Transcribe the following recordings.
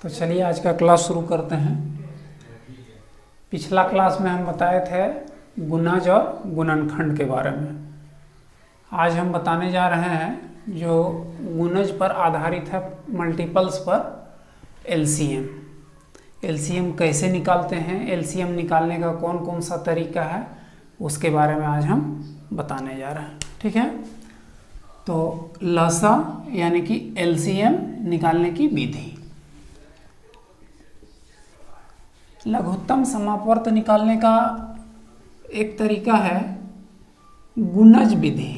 तो चलिए आज का क्लास शुरू करते हैं। पिछला क्लास में हम बताए थे गुणज और गुणनखंड के बारे में। आज हम बताने जा रहे हैं जो गुणज पर आधारित है, मल्टीपल्स पर एलसीएम। एलसीएम कैसे निकालते हैं, एलसीएम निकालने का कौन कौन सा तरीका है, उसके बारे में आज हम बताने जा रहे हैं। ठीक है, तो लसा यानी कि एलसीएम निकालने की विधि। लघुत्तम समापवर्त निकालने का एक तरीका है गुणज विधि।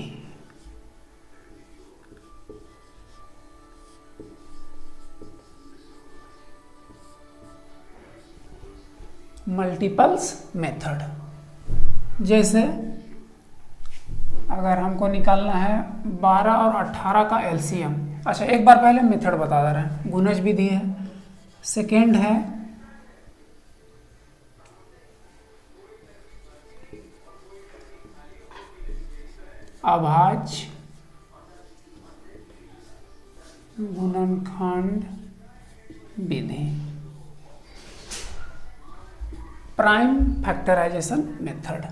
Multiples method. जैसे अगर हमको निकालना है 12 और 18 का एलसीएम। अच्छा, एक बार पहले मेथड बता दे रहे हैं। गुणज विधि है, सेकेंड है अभाज्य गुणनखंड विधि, प्राइम फैक्टराइजेशन मेथड।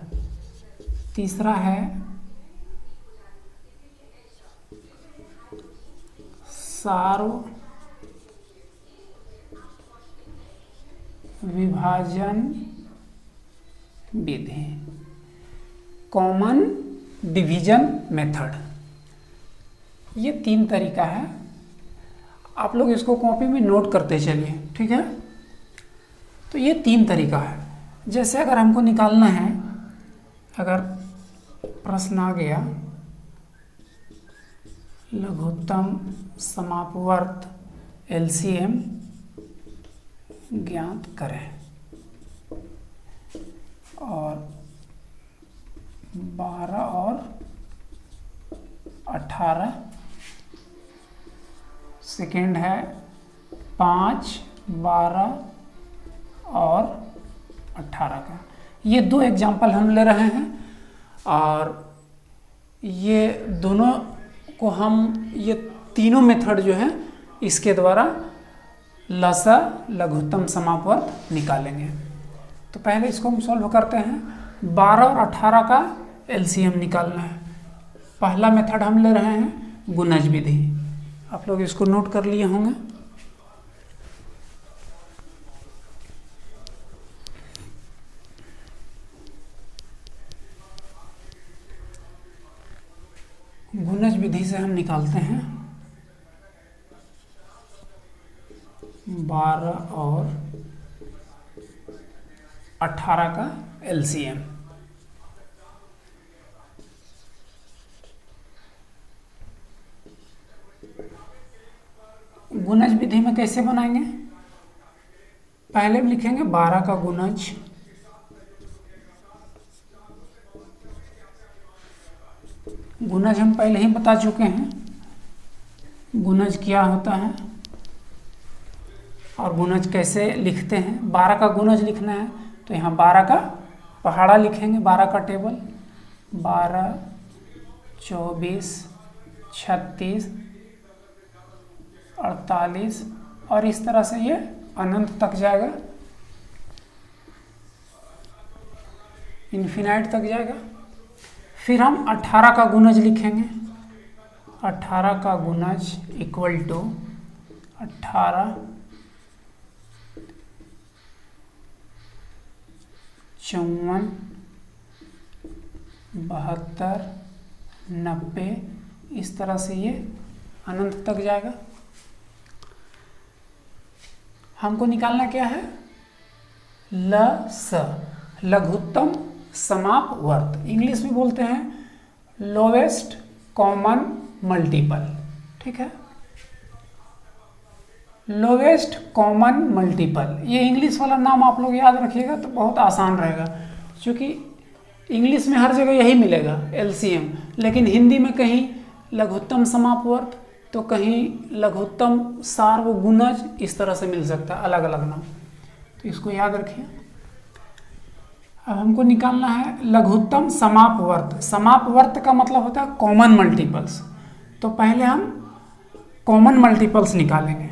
तीसरा है सार्वविभाजन विधि, कॉमन डिवीजन मेथड। ये तीन तरीका है, आप लोग इसको कॉपी में नोट करते चलिए। ठीक है, तो ये तीन तरीका है। जैसे अगर हमको निकालना है, अगर प्रश्न आ गया लघुत्तम समापवर्त एलसीएम ज्ञात करें और 12 और 18, सेकेंड है 5, 12 और 18 का। ये दो एग्जाम्पल हम ले रहे हैं और ये दोनों को हम, ये तीनों मेथड जो है इसके द्वारा लसा लघुत्तम समापवर्त निकालेंगे। तो पहले इसको हम सॉल्व करते हैं। 12 और 18 का एलसीएम निकालना है। पहला मेथड हम ले रहे हैं गुणज विधि। आप लोग इसको नोट कर लिए होंगे। गुणज विधि से हम निकालते हैं 12 और 18 का एलसीएम। गुणज विधि में कैसे बनाएंगे? पहले लिखेंगे 12 का गुणज, गुणज हम पहले ही बता चुके हैं गुणज क्या होता है और गुणज कैसे लिखते हैं। 12 का गुणज लिखना है तो यहाँ 12 का पहाड़ा लिखेंगे, 12 का टेबल, 12, 24, 36, 48 और इस तरह से ये अनंत तक जाएगा, इन्फिनाइट तक जाएगा। फिर हम 18 का गुणज लिखेंगे। 18 का गुणज इक्वल टू 18, 54, 72, 90, इस तरह से ये अनंत तक जाएगा। हमको निकालना क्या है? लस, लघुत्तम समापवर्त। इंग्लिश में बोलते हैं लोवेस्ट कॉमन मल्टीपल। ठीक है, लोवेस्ट कॉमन मल्टीपल, ये इंग्लिश वाला नाम आप लोग याद रखिएगा तो बहुत आसान रहेगा, क्योंकि इंग्लिश में हर जगह यही मिलेगा एलसीएम, लेकिन हिंदी में कहीं लघुत्तम समापवर्त तो कहीं लघुत्तम सार्वगुणज, इस तरह से मिल सकता है, अलग अलग नाम। तो इसको याद रखिए। अब हमको निकालना है लघुत्तम समापवर्त। समापवर्त का मतलब होता है कॉमन मल्टीपल्स। तो पहले हम कॉमन मल्टीपल्स निकालेंगे।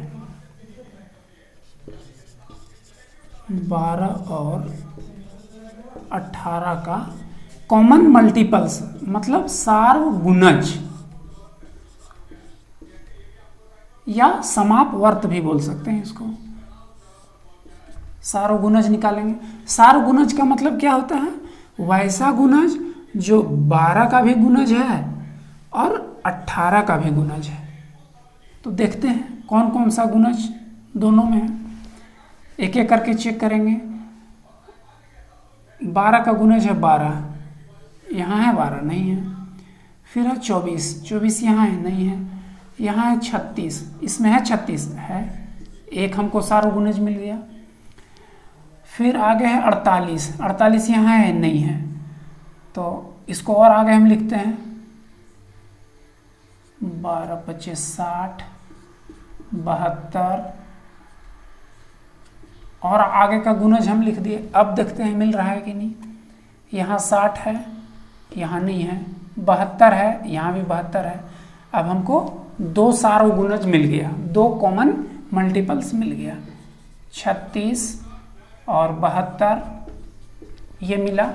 12 और 18 का कॉमन मल्टीपल्स, मतलब सार्वगुणज या समापवर्त भी बोल सकते हैं इसको। सार्वगुणज निकालेंगे। सार्वगुणज का मतलब क्या होता है? वैसा गुणज जो 12 का भी गुणज है और 18 का भी गुणज है। तो देखते हैं कौन कौन सा गुणज दोनों में है, एक एक करके चेक करेंगे। 12 का गुणज है 12, यहाँ है 12 नहीं है। फिर है 24 यहाँ है नहीं है। यहाँ है 36, इसमें है 36 है, एक हमको सार्वगुणज मिल गया। फिर आगे है 48 यहाँ है नहीं है, तो इसको और आगे हम लिखते हैं 12 25 60 72, और आगे का गुणज हम लिख दिए। अब देखते हैं मिल रहा है कि नहीं। यहाँ 60 है, यहाँ नहीं है। 72 है, यहाँ भी 72 है। अब हमको 2 सार्वगुणज मिल गया, 2 कॉमन मल्टीपल्स मिल गया, 36 और 72 ये मिला।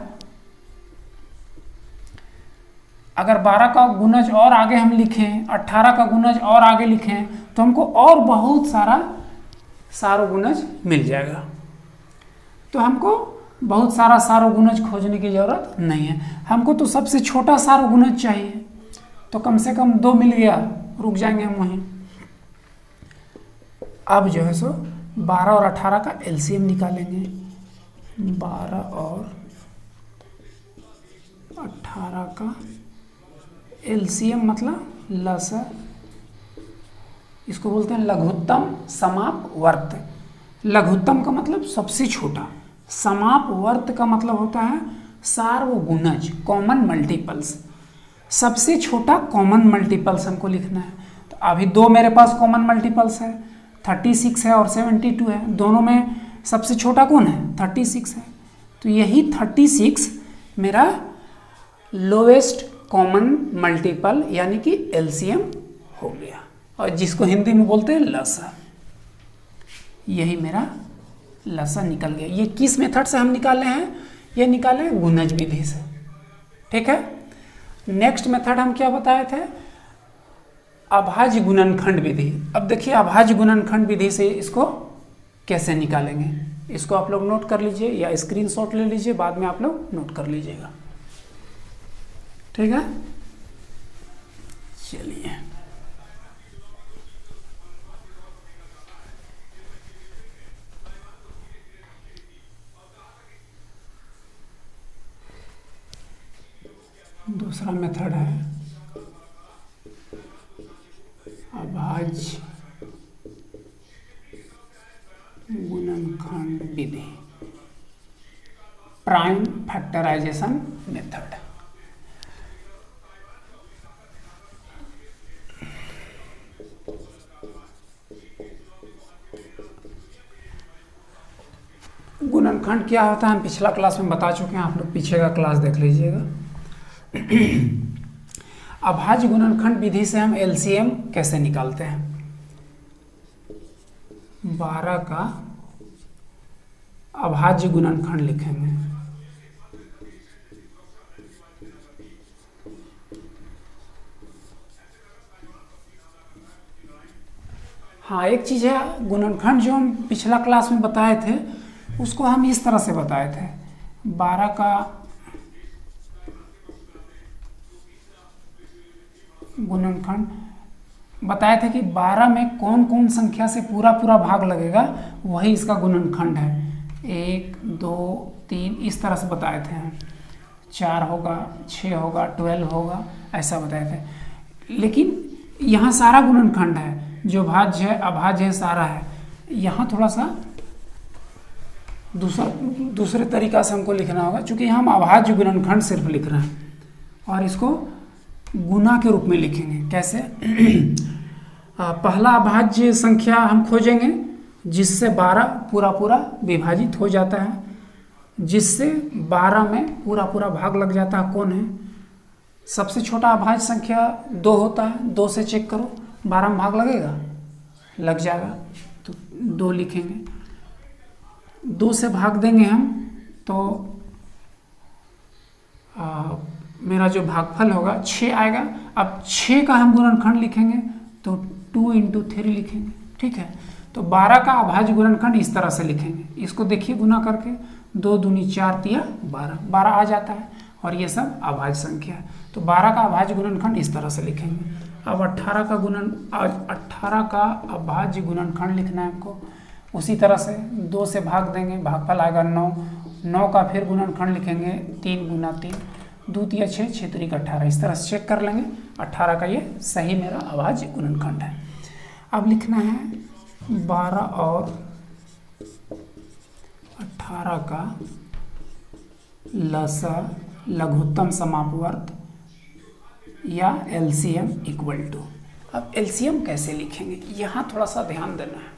अगर 12 का गुणज और आगे हम लिखें, 18 का गुणज और आगे लिखें, तो हमको और बहुत सारा सार्वगुणज मिल जाएगा। तो हमको बहुत सारा सार्वगुणज खोजने की जरूरत नहीं है, हमको तो सबसे छोटा सार्वगुणज चाहिए। तो कम से कम 2 मिल गया, रुक जाएंगे हम वहीं। अब जो है सो 12 और 18 का एलसीएम निकालेंगे। 12 और 18 का एलसीएम मतलब लसा, इसको बोलते हैं लघुत्तम समापवर्त। लघुत्तम का मतलब सबसे छोटा, समापवर्त का मतलब होता है सार्वगुणज, कॉमन मल्टीपल्स। सबसे छोटा कॉमन मल्टीपल्स हमको लिखना है। तो अभी 2 मेरे पास कॉमन मल्टीपल्स है, 36 है और 72 है। दोनों में सबसे छोटा कौन है? 36 है। तो यही 36 मेरा लोएस्ट कॉमन मल्टीपल यानी कि एलसीएम हो गया, और जिसको हिंदी में बोलते हैं लसा। यही मेरा लसा निकल गया। ये किस मेथड से हम निकाले हैं? ये निकाले हैं गुणज विधि से। ठीक है। नेक्स्ट मेथड हम क्या बताए थे? अभाज्य गुणनखंड विधि। अब देखिए अभाज्य गुणनखंड विधि से इसको कैसे निकालेंगे, इसको आप लोग नोट कर लीजिए या स्क्रीनशॉट ले लीजिए, बाद में आप लोग नोट कर लीजिएगा। ठीक है, चलिए दूसरा मेथड है अभाज्य गुणनखंड विधि, प्राइम फैक्टराइजेशन मेथड। गुणनखंड क्या होता है हम पिछला क्लास में बता चुके हैं, आप लोग पीछे का क्लास देख लीजिएगा। अभाज्य गुणनखंड विधि से हम एलसीएम कैसे निकालते हैं? 12 का अभाज्य गुणनखंड लिखेंगे। हाँ, एक चीज है, गुणनखंड जो हम पिछला क्लास में बताए थे उसको हम इस तरह से बताए थे। 12 का गुणनखंड बताए थे कि 12 में कौन कौन संख्या से पूरा पूरा भाग लगेगा, वही इसका गुणनखंड है। 1 2 3 इस तरह से बताए थे हम। 4 होगा, 6 होगा, 12 होगा, ऐसा बताए थे। लेकिन यहाँ सारा गुणनखंड है, जो भाज्य है अभाज्य है सारा है। यहाँ थोड़ा सा दूसरे तरीका से हमको लिखना होगा, क्योंकि यहाँ हम अभाज्य गुणनखंड सिर्फ लिख रहे हैं और इसको गुना के रूप में लिखेंगे। कैसे? पहला अभाज्य संख्या हम खोजेंगे जिससे 12 पूरा पूरा विभाजित हो जाता है, जिससे 12 में पूरा पूरा भाग लग जाता है। कौन है? सबसे छोटा अभाज्य संख्या 2 होता है। 2 से चेक करो, 12 में भाग लगेगा, लग जाएगा, तो 2 लिखेंगे। 2 से भाग देंगे हम तो मेरा जो भागफल होगा 6 आएगा। अब 6 का हम गुणनखंड लिखेंगे तो 2 × 3 लिखेंगे, ठीक है। तो 12 का अभाज्य गुणनखंड इस तरह से लिखेंगे, इसको देखिए गुना करके, 2 दूनी 4 तिया 12, 12 आ जाता है और ये सब अभाज्य संख्या है। तो 12 का अभाज्य गुणनखंड इस तरह से लिखेंगे। अब 18 का अभाज्य गुणनखंड लिखना है हमको, उसी तरह से 2 से भाग देंगे, भागफल आएगा 9, 9 का फिर गुणनखंड लिखेंगे 3 × 3, 2 तिया 6, 6 3 18, इस तरह से चेक कर लेंगे 18 का ये सही मेरा अभाज्य गुणनखंड है। अब लिखना है 12 और 18 का लसा लघुत्तम समापवर्त या एलसीएम इक्वल टू। अब एलसीएम कैसे लिखेंगे, यहाँ थोड़ा सा ध्यान देना है।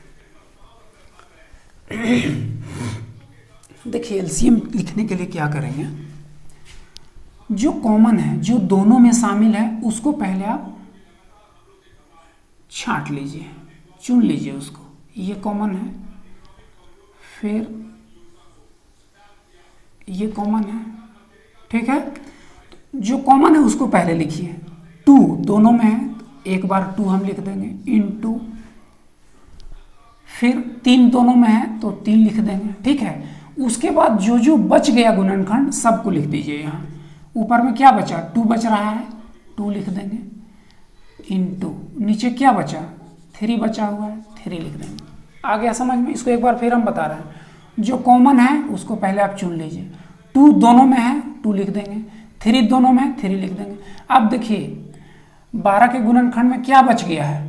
देखिए एलसीएम लिखने के लिए क्या करेंगे, जो कॉमन है, जो दोनों में शामिल है, उसको पहले आप छांट लीजिए, चुन लीजिए उसको, ये कॉमन है, फिर ये कॉमन है, ठीक है। जो कॉमन है उसको पहले लिखिए। 2 दोनों में है, एक बार 2 हम लिख देंगे, इनटू, फिर 3 दोनों में है तो 3 लिख देंगे, ठीक है। उसके बाद जो जो बच गया गुणनखंड सबको लिख दीजिए। यहाँ ऊपर में क्या बचा, 2 बच रहा है, 2 लिख देंगे, इनटू नीचे क्या बचा, 3 बचा हुआ है, 3 लिख देंगे। आ गया समझ में? इसको एक बार फिर हम बता रहे हैं, जो कॉमन है उसको पहले आप चुन लीजिए। 2 दोनों में है, 2 लिख देंगे, 3 दोनों में है, 3 लिख देंगे। अब देखिए 12 के गुणनखंड में क्या बच गया है,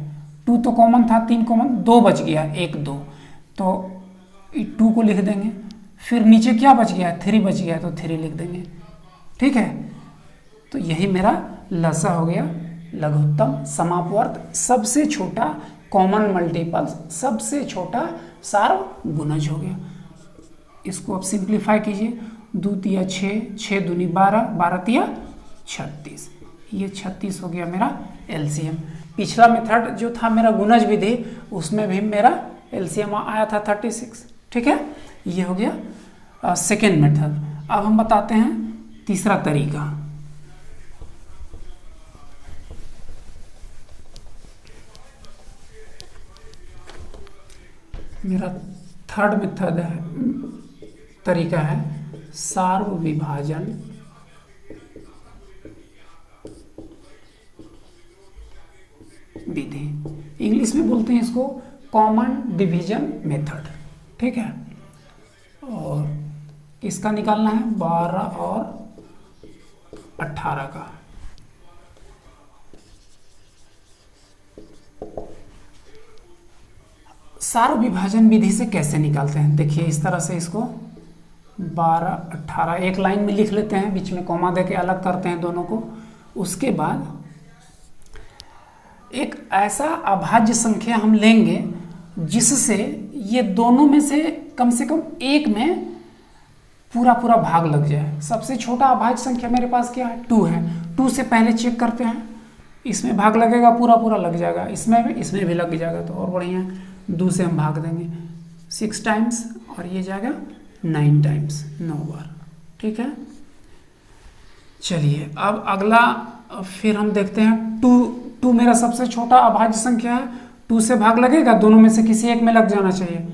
2 तो कॉमन था, 3 कॉमन, 2 बच गया, 1 2, तो 2 को लिख देंगे। फिर नीचे क्या बच गया, 3 बच गया, तो 3 लिख देंगे, ठीक है। तो यही मेरा लसा हो गया, लघुत्तम समापवर्त, सबसे छोटा कॉमन मल्टीपल, सबसे छोटा सार्वगुणज हो गया। इसको अब सिंप्लीफाई कीजिए, 2 तिया 6, 6 दूनी 12, 12 तिया 36, ये 36 हो गया मेरा एलसीएम। पिछला मेथड जो था मेरा गुणज विधि, उसमें भी मेरा एलसीएम आया था 36, ठीक है। ये हो गया सेकेंड मेथड। अब हम बताते हैं तीसरा तरीका। मेरा थर्ड मेथड है, तरीका है सार्वविभाजन विधि। इंग्लिश में बोलते हैं इसको कॉमन डिवीजन मेथड, ठीक है। और इसका निकालना है 12 और 18 का। सार्वविभाजन विधि से कैसे निकालते हैं, देखिए इस तरह से इसको 12 18 एक लाइन में लिख लेते हैं, बीच में कॉमा देके अलग करते हैं दोनों को। उसके बाद एक ऐसा अभाज्य संख्या हम लेंगे जिससे ये दोनों में से कम एक में पूरा पूरा भाग लग जाए। सबसे छोटा अभाज्य संख्या मेरे पास क्या है, 2 है। 2 से पहले चेक करते हैं, इसमें भाग लगेगा, पूरा पूरा लग जाएगा, इसमें भी लग जाएगा, तो और बढ़िया। 2 से हम भाग देंगे 6 टाइम्स और ये जाएगा 9 टाइम्स, 9 बार, ठीक है। चलिए अब अगला फिर हम देखते हैं 2 मेरा सबसे छोटा अभाज्य संख्या है। 2 से भाग लगेगा, दोनों में से किसी एक में लग जाना चाहिए,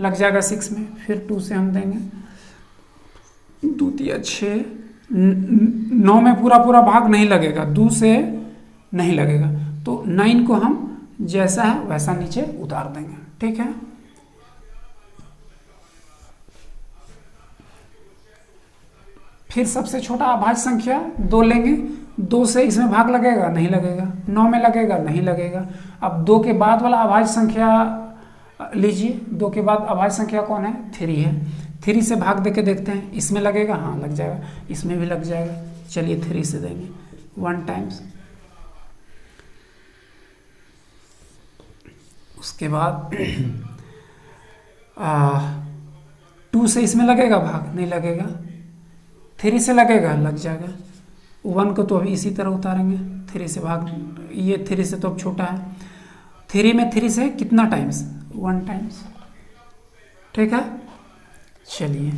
लग जाएगा 6 में। फिर 2 से हम देंगे 2 तिया 6, 9 में पूरा पूरा भाग नहीं लगेगा, 2 से नहीं लगेगा, तो 9 को हम जैसा है वैसा नीचे उतार देंगे, ठीक है। फिर सबसे छोटा अभाज्य संख्या 2 लेंगे, 2 से इसमें भाग लगेगा, नहीं लगेगा, 9 में लगेगा, नहीं लगेगा। अब 2 के बाद वाला अभाज्य संख्या लीजिए, 2 के बाद अभाज्य संख्या कौन है, 3 है। 3 से भाग देके देखते हैं, इसमें लगेगा, हाँ लग जाएगा, इसमें भी लग जाएगा। चलिए 3 से देंगे 1 टाइम्स। उसके बाद 2 से इसमें लगेगा भाग, नहीं लगेगा। 3 से लगेगा, लग जाएगा। 1 को तो अभी इसी तरह उतारेंगे, 3 से भाग, ये 3 से तो अब छोटा है। 3 में 3 से कितना टाइम्स, 1 टाइम्स, ठीक है। चलिए,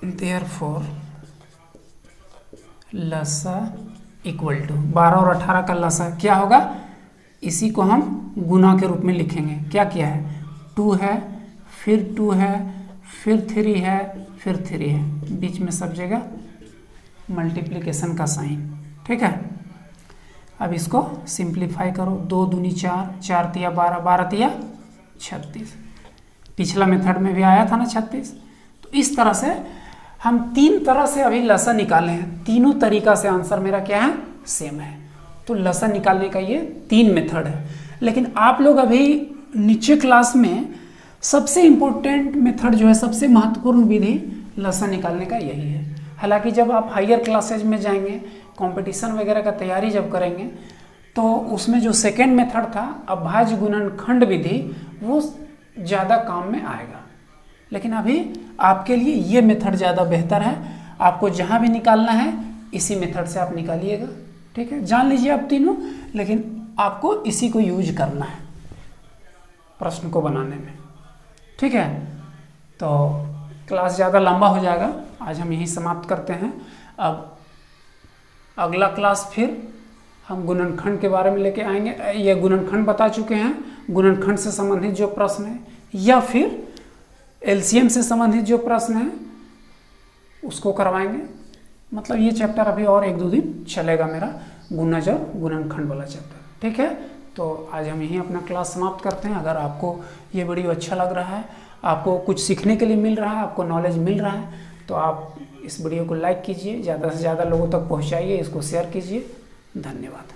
देयरफॉर लसा इक्वल टू 12 और 18 का लसा क्या होगा, इसी को हम गुना के रूप में लिखेंगे। क्या किया है, 2 है, फिर 2 है, फिर 3 है, फिर 3 है, बीच में सब जगह मल्टीप्लिकेशन का साइन। ठीक है, अब इसको सिंप्लीफाई करो, 2 दूनी 4, 4 तिया 12, 12 तिया 36। पिछला मेथड में भी आया था ना 36। तो इस तरह से हम 3 तरह से अभी लसा निकाले हैं, तीनों तरीका से आंसर मेरा क्या है, सेम है। तो लसा निकालने का ये 3 मेथड है। लेकिन आप लोग अभी नीचे क्लास में सबसे इम्पोर्टेंट मेथड जो है, सबसे महत्वपूर्ण विधि लसा निकालने का यही है। हालांकि जब आप हायर क्लासेज में जाएंगे, कंपटीशन वगैरह का तैयारी जब करेंगे, तो उसमें जो सेकेंड मेथड था अभाज्य गुणनखंड विधि, वो ज़्यादा काम में आएगा। लेकिन अभी आपके लिए ये मेथड ज़्यादा बेहतर है। आपको जहाँ भी निकालना है इसी मेथड से आप निकालिएगा। ठीक है, जान लीजिए आप तीनों, लेकिन आपको इसी को यूज करना है प्रश्न को बनाने में। ठीक है, तो क्लास ज़्यादा लंबा हो जाएगा, आज हम यहीं समाप्त करते हैं। अब अगला क्लास फिर हम गुणनखंड के बारे में लेके आएंगे। ये गुणनखंड बता चुके हैं, गुणनखंड से संबंधित जो प्रश्न है या फिर एलसीएम से संबंधित जो प्रश्न है उसको करवाएंगे। मतलब ये चैप्टर अभी और 1-2 दिन चलेगा मेरा, गुणज और गुणनखंड वाला चैप्टर। ठीक है, तो आज हम यहीं अपना क्लास समाप्त करते हैं। अगर आपको ये वीडियो अच्छा लग रहा है, आपको कुछ सीखने के लिए मिल रहा है, आपको नॉलेज मिल रहा है, तो आप इस वीडियो को लाइक कीजिए, ज़्यादा से ज़्यादा लोगों तक पहुँचाइए, इसको शेयर कीजिए। धन्यवाद।